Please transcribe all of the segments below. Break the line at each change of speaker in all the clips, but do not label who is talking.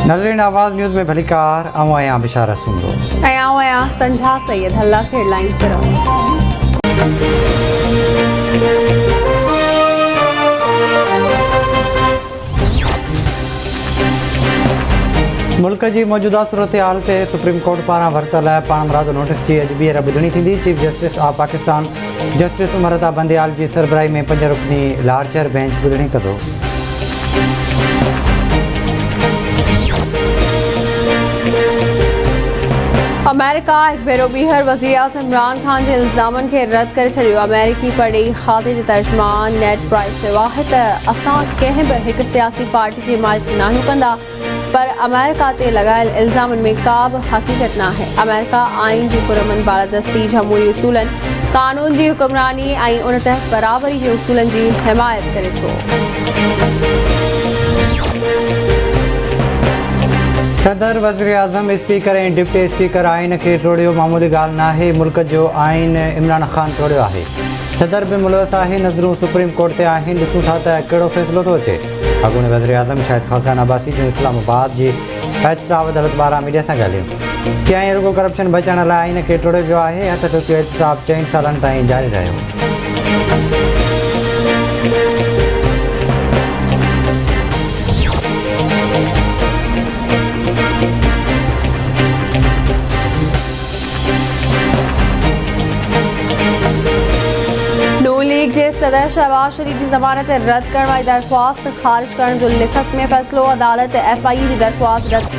नजरीन आवाज़ न्यूज़ में भलीकार आया बिशारा सुमरो
आया संझा सैयद हल्ला से हेडलाइन सिर्फ
मुल्क की मौजूदा सूरत हाल से सुप्रीम कोर्ट पारा वरतल पाण मुराद नोटिस की अॼु ॿीहर ॿुधणी थी। Chief justice of Pakistan justice Umar Ata Bandial की सरबराही में 5 रुकनी लार्जर बेंच ॿुधणी कंदो।
अमेरिका एक भेरो ॿीहर वज़ीर आज़म इमरान खान के इल्ज़ामन के रद्द करे छॾियो। अमेरिकी पढ़ी खाते जे तर्जमान नेड प्राइस चयो आहे त असां कंहिं बि हिकु सियासी पार्टी जी हिमायत न कंदा, पर अमेरिका ते लॻायल इल्ज़ामन में का बि हक़ीक़त न आहे। अमेरिका आइन जी पुरअमन बालादस्ती, जमहूरी उसूलन, कानून जी हुक्मरानी ऐं उन तहत बराबरी जे उसूलन जी हिमायत करे थो।
सदर वज़ीर आज़म स्पीकर और डिप्टी स्पीकर आइन के तोड़ियो मामूली गाल ना है। मुल्क जो आइन इमरान खान तोड़ियो है। सदर भी मुलवस है। नज़रूं सुप्रीम कोर्ट ते आहिनि। ॾिसूं था त कहिड़ो फ़ैसिलो थो अचे। अॻूणे वज़ीर आज़म शाहिद खाकान अब्बासी जो इस्लामाबाद जी एहतसाब अदालत पारां मीडिया सां ॻाल्हायो। चयाईं रुगो करप्शन बचाइण लाइ आइन खे तोड़ियो वियो आहे। हथ टुकियो एहतसाब 4 सालनि ताईं जारी रहियो।
सदर शहबाज शरीफ की जमानत रद्द करण वाली दरख्वास्त खारिज करण जो लिखत में फैसलो। अदालत FIU की दरख्वास्त रद्द।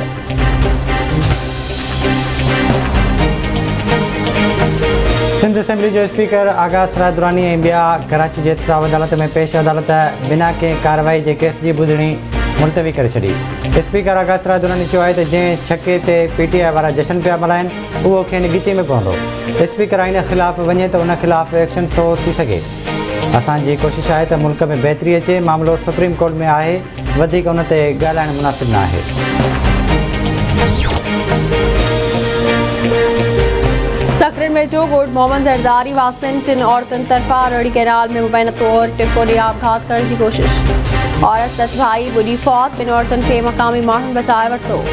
सिंध असेंबली जो स्पीकर आगा सराय दुरानी ऐं ॿिया कराची जे एहतसाब अदालत में पेश। अदालत बिना कंहिं कार्रवाई जे केस जी ॿुधणी मुलतवी करे छॾी। स्पीकर आगा सराय दुरानी चयो आहे त जंहिं छके ते PTI वारा जश्न पिया मल्हाइनि उहो खेनि ॻिची में पवंदो। स्पीकर आइन ख़िलाफ़ वञे त उन ख़िलाफ़ एक्शन थो थी सघे। असांजी कोशिश है तो मुल्क में बेहतरी अचे। मामलो सुप्रीम कोर्ट में है, वधिक उन ते ॻाल्हाइण मुनासिब न आहे।
सकरन में जो गोड मोहम्मद जरदारी वासिन 3 औरतन तरफा रड़ी कैनाल में मुबैना तौर टिप्पोनी आपघात करण की कोशिश। औरत 10 भाई बुढ़ी फौत। 2 औरतन के मकामी माण्हुनि बचाए वरितो।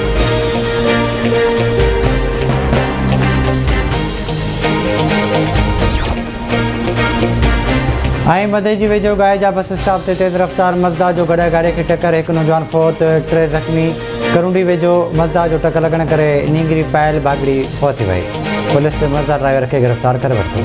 मदे जी वेझो गाय जा बस स्टॉप ते तेज़ रफ्तार मज़दा जो गॾा गाड़ी के टक्कर। 1 नौजवान फौत, 3 ज़ख़्मी। करूंडी वेझो मज़दा जो टक्कर लगण करे नींगरी पायल बागड़ी फौत थी वई। पुलिस मज़दा ड्राइवर के गिरफ्तार करे वरितो।